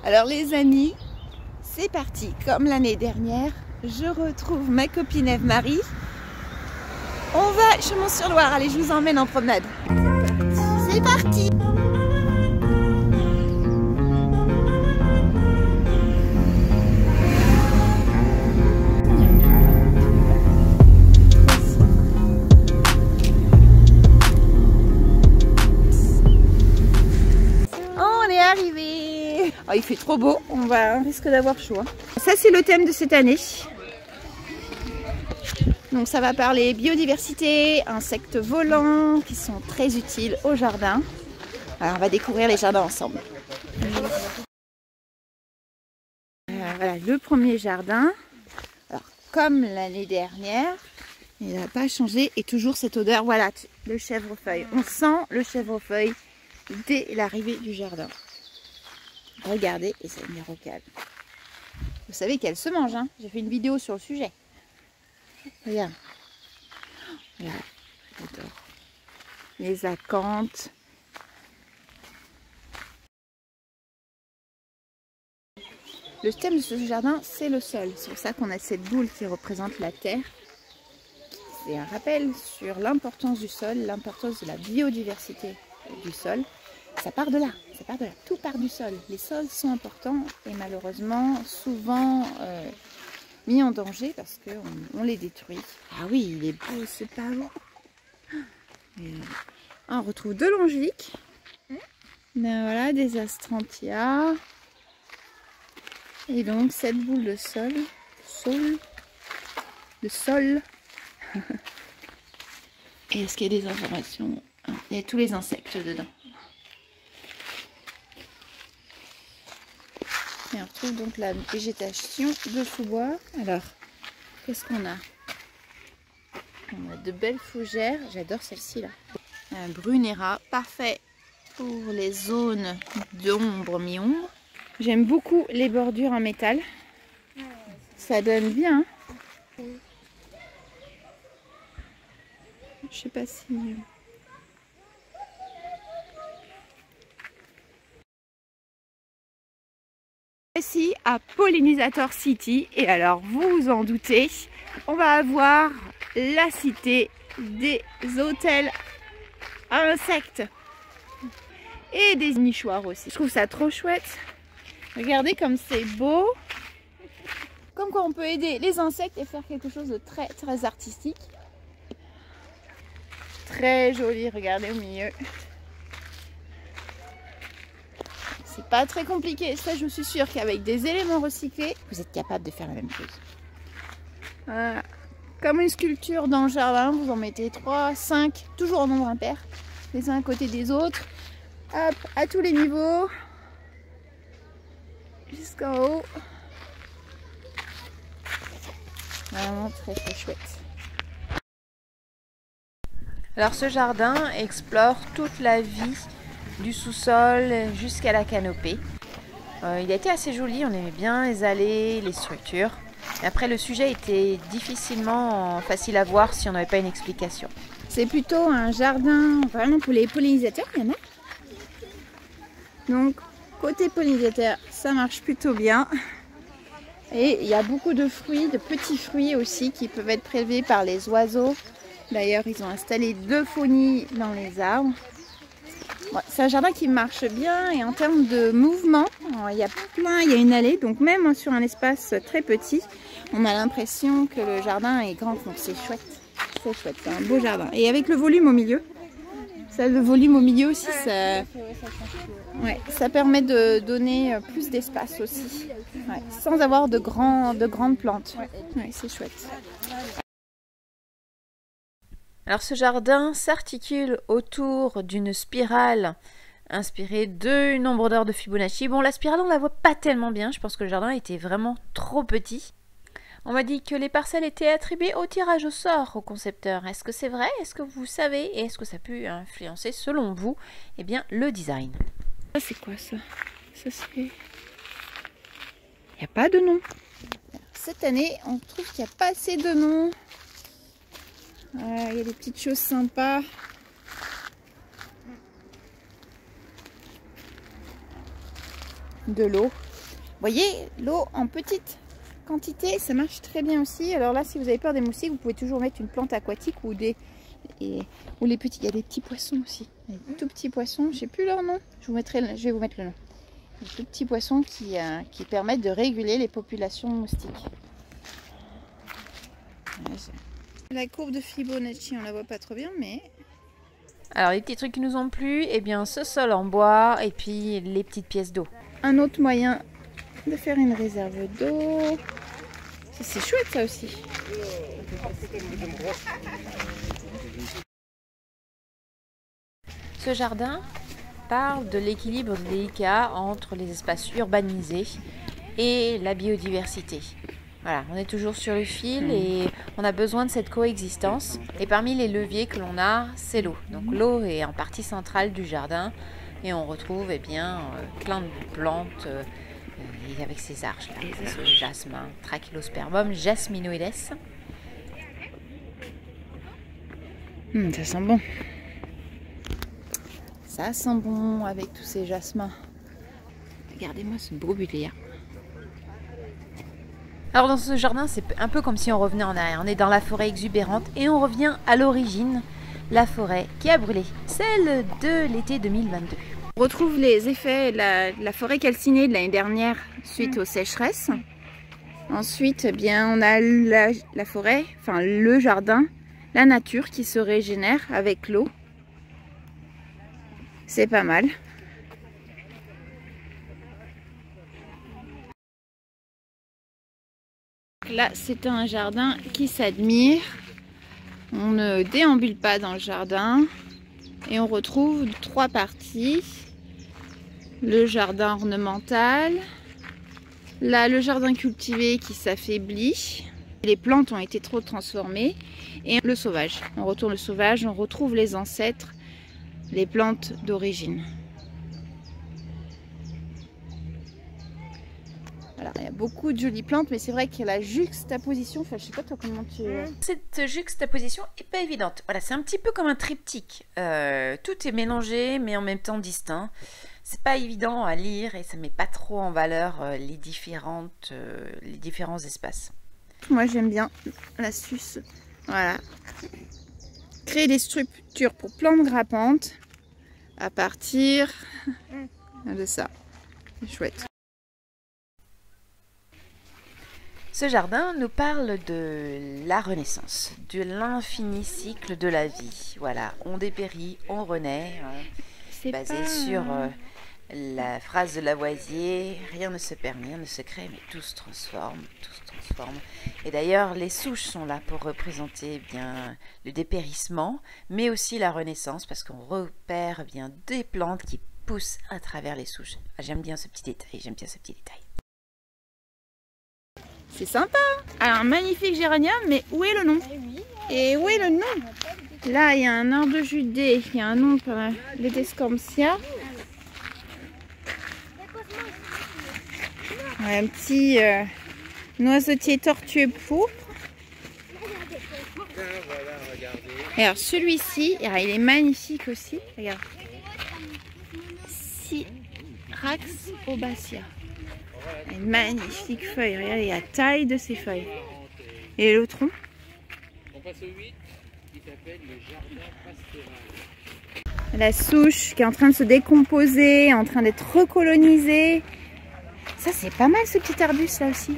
Alors les amis, c'est parti. Comme l'année dernière, je retrouve ma copine Eve-Marie. On va chez Mont-sur-Loire. Allez, je vous emmène en promenade. C'est parti. On est arrivé. Oh, il fait trop beau. On risque d'avoir chaud. Ça, c'est le thème de cette année. Donc ça va parler biodiversité, insectes volants qui sont très utiles au jardin. Alors on va découvrir les jardins ensemble. Voilà le premier jardin. Alors comme l'année dernière, il n'a pas changé et toujours cette odeur. Voilà le chèvrefeuille. On sent le chèvrefeuille dès l'arrivée du jardin. Regardez et ça me recale. Vous savez qu'elle se mange, hein. J'ai fait une vidéo sur le sujet. Regarde. Regarde. J'adore. Les acanthes. Le thème de ce jardin, c'est le sol. C'est pour ça qu'on a cette boule qui représente la terre. C'est un rappel sur l'importance du sol, l'importance de la biodiversité du sol. Ça part de là. Ça part de là. Tout part du sol. Les sols sont importants et malheureusement, souvent... mis en danger parce qu'on les détruit. Ah oui, il est beau, c'est pas beau. On retrouve de l'angélique. Ben voilà, des astrantias. Et donc cette boule de sol. Et est-ce qu'il y a des informations? Il y a tous les insectes dedans. Et on retrouve donc la végétation de sous-bois. Alors, qu'est-ce qu'on a? On a de belles fougères. J'adore celle-ci là. Un brunera, parfait pour les zones d'ombre mi-ombre. J'aime beaucoup les bordures en métal. Ça donne bien. Hein, je sais pas si... Ici à Pollinisator City, et alors vous vous en doutez, on va avoir la cité des hôtels à insectes et des nichoirs aussi. Je trouve ça trop chouette. Regardez comme c'est beau. Comme quoi on peut aider les insectes et faire quelque chose de très très artistique. Très joli, regardez au milieu. C'est pas très compliqué, ça je suis sûre qu'avec des éléments recyclés, vous êtes capable de faire la même chose. Voilà. Comme une sculpture dans le jardin, vous en mettez 3, 5, toujours en nombre impair, les uns à côté des autres. Hop, à tous les niveaux, jusqu'en haut. Vraiment très très chouette. Alors ce jardin explore toute la vie du sous-sol jusqu'à la canopée. Il a été assez joli, on aimait bien les allées, les structures. Après le sujet était difficilement facile à voir si on n'avait pas une explication. C'est plutôt un jardin vraiment pour les pollinisateurs, il y en a. Donc côté pollinisateur, ça marche plutôt bien. Et il y a beaucoup de fruits, de petits fruits aussi qui peuvent être prélevés par les oiseaux. D'ailleurs, ils ont installé 2 faunies dans les arbres. Bon, c'est un jardin qui marche bien et en termes de mouvement, il y a une allée, donc même sur un espace très petit, on a l'impression que le jardin est grand, donc c'est chouette, c'est un beau jardin. Et avec le volume au milieu, le volume au milieu aussi, ça permet de donner plus d'espace aussi, sans avoir de grandes plantes. Ouais, c'est chouette. Alors ce jardin s'articule autour d'une spirale inspirée d'une ombre d'or de Fibonacci. Bon, la spirale on la voit pas tellement bien, je pense que le jardin était vraiment trop petit. On m'a dit que les parcelles étaient attribuées au tirage au sort au concepteur. Est-ce que c'est vrai? Est-ce que vous savez? Et est-ce que ça a pu influencer, selon vous, eh bien, le design? Ça c'est quoi ça? Ça c'est... Il n'y a pas de nom. Cette année, on trouve qu'il n'y a pas assez de noms. Il y a des petites choses sympas. de l'eau. Vous voyez, l'eau en petite quantité, ça marche très bien aussi. Alors là, si vous avez peur des moustiques, vous pouvez toujours mettre une plante aquatique ou les petits. Il y a des petits poissons aussi. Des tout petits poissons, je sais plus leur nom. Je vais vous mettre le nom. Des tout petits poissons qui permettent de réguler les populations moustiques. La courbe de Fibonacci, on la voit pas trop bien, mais... Alors les petits trucs qui nous ont plu, eh bien ce sol en bois et puis les petites pièces d'eau. Un autre moyen de faire une réserve d'eau. C'est chouette ça aussi. Ce jardin parle de l'équilibre délicat entre les espaces urbanisés et la biodiversité. Voilà, on est toujours sur le fil et on a besoin de cette coexistence. Et parmi les leviers que l'on a, c'est l'eau. Donc l'eau est en partie centrale du jardin et on retrouve plein de plantes avec ces arches là. C'est ce jasmin, Trachylospermum jasminoides. Ça sent bon. Ça sent bon avec tous ces jasmins. Regardez-moi ce beau butéa. Alors dans ce jardin, c'est un peu comme si on revenait en arrière. On est dans la forêt exubérante et on revient à l'origine, la forêt qui a brûlé, celle de l'été 2022. On retrouve les effets de la forêt calcinée de l'année dernière suite aux sécheresses. Ensuite, eh bien, on a la forêt, enfin le jardin, la nature qui se régénère avec l'eau. C'est pas mal. Là, c'est un jardin qui s'admire. On ne déambule pas dans le jardin. Et on retrouve 3 parties. Le jardin ornemental. Là, le jardin cultivé qui s'affaiblit. Les plantes ont été trop transformées. Et le sauvage. On retourne le sauvage, on retrouve les ancêtres, les plantes d'origine. Alors, il y a beaucoup de jolies plantes, mais c'est vrai que la juxtaposition, enfin, je sais pas toi comment tu... Cette juxtaposition est pas évidente. Voilà, c'est un petit peu comme un triptyque. Tout est mélangé, mais en même temps distinct. C'est pas évident à lire et ça met pas trop en valeur les différents espaces. Moi, j'aime bien l'astuce. Voilà. Créer des structures pour plantes grimpantes à partir de ça. C'est chouette. Ce jardin nous parle de la renaissance, de l'infini cycle de la vie. Voilà, on dépérit, on renaît. C'est basé sur la phrase de Lavoisier, rien ne se perd, rien ne se crée, mais tout se transforme, tout se transforme. Et d'ailleurs, les souches sont là pour représenter bien le dépérissement, mais aussi la renaissance, parce qu'on repère bien des plantes qui poussent à travers les souches. Ah, j'aime bien ce petit détail, j'aime bien ce petit détail. C'est sympa. Alors, un magnifique géranium, mais où est le nom? Et où est le nom? Là, il y a un nord de Judée, il y a un nom pour les Descormsia. Un petit noisetier tortueux pourpre. Et alors, celui-ci, il est magnifique aussi. Regarde. Syrax obacea. Une magnifique feuille, regardez la taille de ces feuilles. Et le tronc. On passe au 8, qui s'appelle le jardin pastoral. La souche qui est en train de se décomposer, en train d'être recolonisée. Ça, c'est pas mal ce petit arbuste là aussi.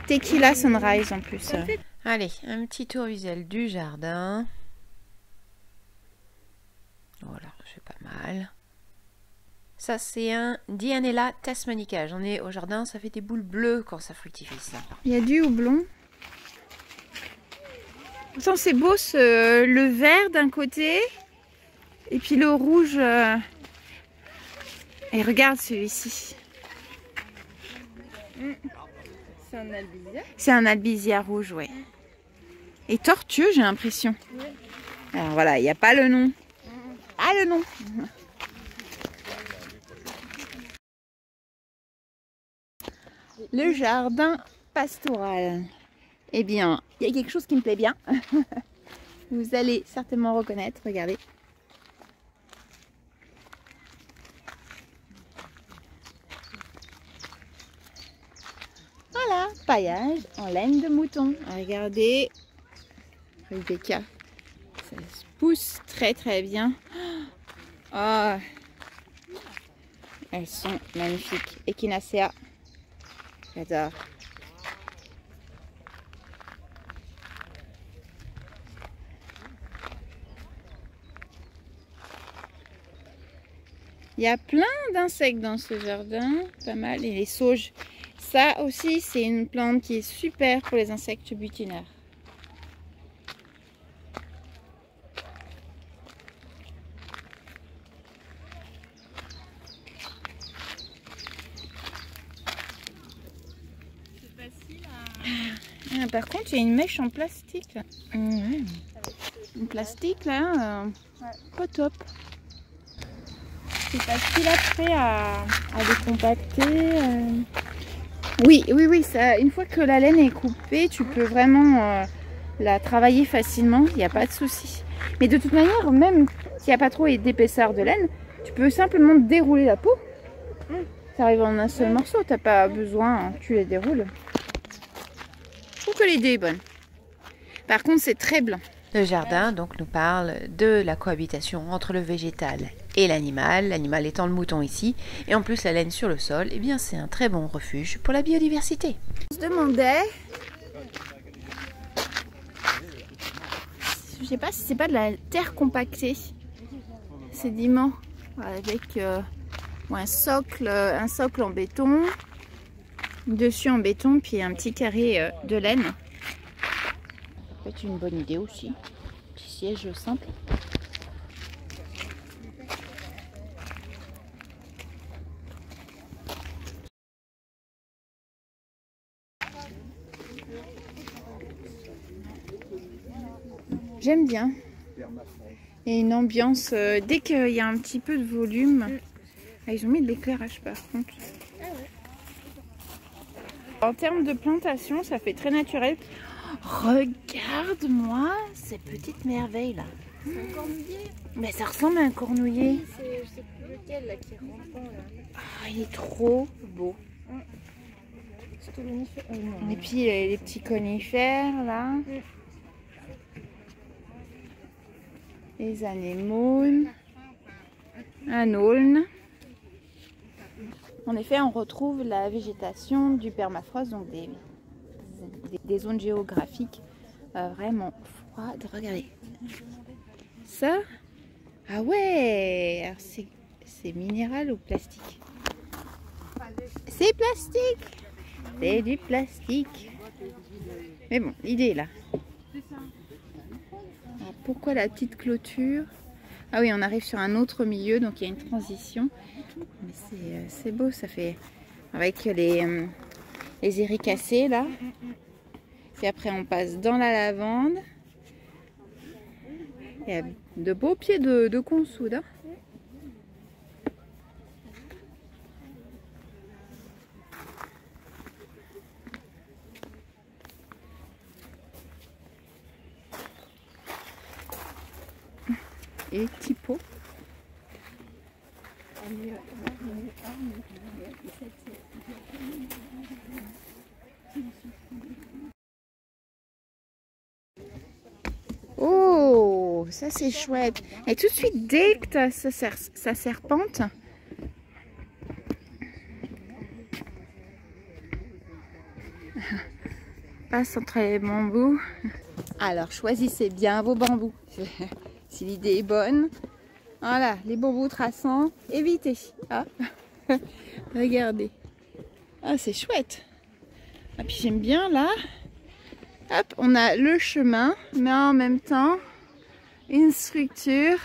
Tequila Sunrise en plus. Allez, un petit tour visuel du jardin. Voilà, c'est pas mal. Ça, c'est un Dianella tasmanica. J'en ai au jardin, ça fait des boules bleues quand ça fructifie, ça. Il y a du houblon. Pourtant, c'est beau, le vert d'un côté. Et puis le rouge. Et regarde celui-ci. C'est un albizia. C'est un albizia rouge, ouais. Et tortueux, j'ai l'impression. Ouais. Alors voilà, il n'y a pas le nom. Ah, le nom. Le jardin pastoral. Eh bien, il y a quelque chose qui me plaît bien. Vous allez certainement reconnaître, regardez. paillage en laine de mouton. Regardez, Rebecca, ça se pousse très très bien. Oh, elles sont magnifiques. Echinacea, j'adore. Il y a plein d'insectes dans ce jardin, pas mal. Et les sauges, ça aussi c'est une plante qui est super pour les insectes butineurs. Ah, par contre, il y a une mèche en plastique. En plastique là, pas top. C'est facile après à décompacter. Oui, ça, une fois que la laine est coupée, tu peux vraiment la travailler facilement, il n'y a pas de souci. Mais de toute manière, même s'il n'y a pas trop d'épaisseur de laine, tu peux simplement dérouler la peau. Ça arrive en un seul morceau, t'as pas besoin, tu les déroules. Je trouve que l'idée est bonne. Par contre, c'est très blanc. Le jardin donc nous parle de la cohabitation entre le végétal et l'animal étant le mouton ici, et en plus la laine sur le sol, eh bien c'est un très bon refuge pour la biodiversité. On se demandait, je sais pas si c'est pas de la terre compactée, sédiment, avec un socle en béton, dessus en béton, puis un petit carré de laine. C'est une bonne idée aussi. Petit siège simple. J'aime bien. Il y a une ambiance, dès qu'il y a un petit peu de volume. Ah, ils ont mis de l'éclairage par contre. En termes de plantation, ça fait très naturel. Regarde-moi ces petites merveilles là. C'est un cornouiller. Mais ça ressemble à un cornouiller. Oui, je sais plus lequel là qui est rampant là. Ah, il est trop beau. Et puis les petits conifères là. Les anémones. Un aulne. En effet, on retrouve la végétation du permafrost, donc des zones géographiques vraiment froides. Regardez. Ça, ah ouais, alors c'est minéral ou plastique? C'est plastique. C'est du plastique. Mais bon, l'idée est là. Alors, pourquoi la petite clôture? Ah oui, on arrive sur un autre milieu, donc il y a une transition. Mais c'est beau, ça fait avec les éricacées là. Puis après on passe dans la lavande. Il y a de beaux pieds de consoude. Hein. Et petits pots. Oh, ça c'est chouette. Et tout de suite, dès que tu as sa serpente, passe entre les bambous. Alors, choisissez bien vos bambous. Si l'idée est bonne. Voilà, les bambous traçants, évitez. Ah. Regardez. Ah, c'est chouette. Ah, puis j'aime bien là. Hop, on a le chemin, mais en même temps, une structure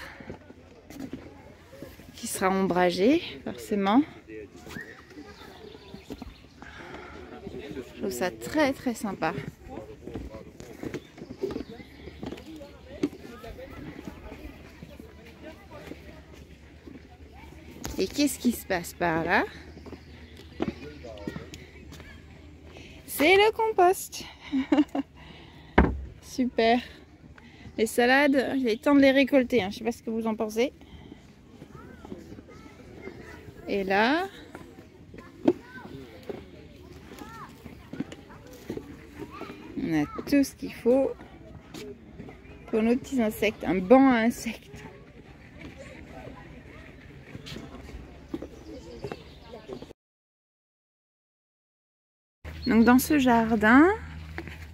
qui sera ombragée, forcément. Je trouve ça très très sympa. Et qu'est-ce qui se passe par là? C'est le compost. Super. Les salades, il est temps de les récolter. Hein. Je ne sais pas ce que vous en pensez. Et là, On a tout ce qu'il faut pour nos petits insectes. Un banc à insectes. Donc dans ce jardin,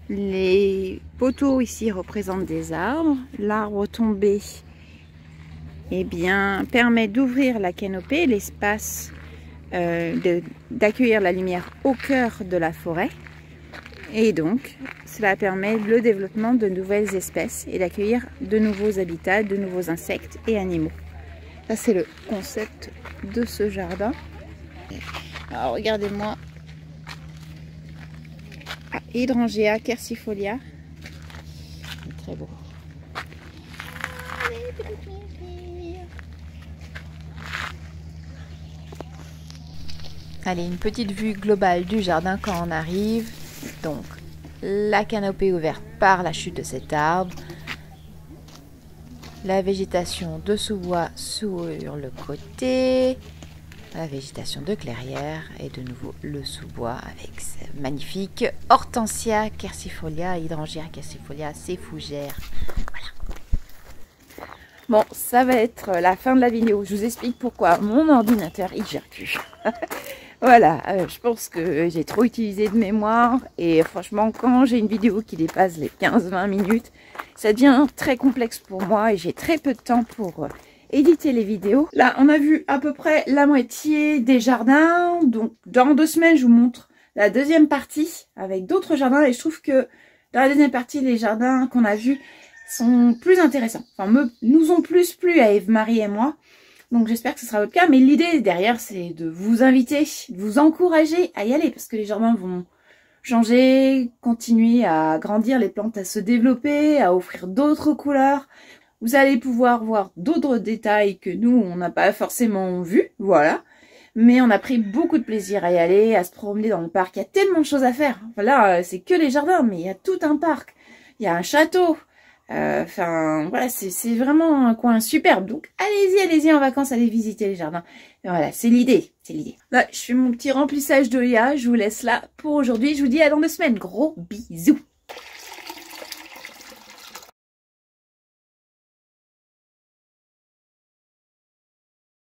les poteaux ici représentent des arbres. L'arbre tombé, eh bien, permet d'ouvrir la canopée, l'espace, d'accueillir la lumière au cœur de la forêt. Et donc, cela permet le développement de nouvelles espèces et d'accueillir de nouveaux habitats, de nouveaux insectes et animaux. Ça, c'est le concept de ce jardin. Alors, regardez-moi. Ah, Hydrangea quercifolia. Très beau. Allez, une petite vue globale du jardin quand on arrive. Donc, la canopée ouverte par la chute de cet arbre. La végétation de sous-bois sur le côté. La végétation de clairière. Et de nouveau le sous-bois avec ce magnifique Hortensia quercifolia, Hydrangea quercifolia, ses fougères. Voilà. Bon, ça va être la fin de la vidéo. Je vous explique pourquoi mon ordinateur, il gère plus. Voilà, je pense que j'ai trop utilisé de mémoire et franchement, quand j'ai une vidéo qui dépasse les 15-20 minutes, ça devient très complexe pour moi et j'ai très peu de temps pour éditer les vidéos. Là, on a vu à peu près la moitié des jardins, donc dans 2 semaines, je vous montre la deuxième partie avec d'autres jardins et je trouve que dans la deuxième partie, les jardins qu'on a vus sont plus intéressants. Enfin, nous ont plus plu à Eve-Marie et moi. Donc j'espère que ce sera votre cas, mais l'idée derrière c'est de vous inviter, de vous encourager à y aller parce que les jardins vont changer, continuer à grandir, les plantes à se développer, à offrir d'autres couleurs. Vous allez pouvoir voir d'autres détails que nous on n'a pas forcément vus, voilà. Mais on a pris beaucoup de plaisir à y aller, à se promener dans le parc. Il y a tellement de choses à faire. Là c'est que les jardins, mais il y a tout un parc. Il y a un château. Enfin, voilà, c'est vraiment un coin superbe. Donc, allez-y en vacances, allez visiter les jardins. Et voilà, c'est l'idée, Là, je fais mon petit remplissage de IA. Je vous laisse là pour aujourd'hui. Je vous dis à dans 2 semaines. Gros bisous.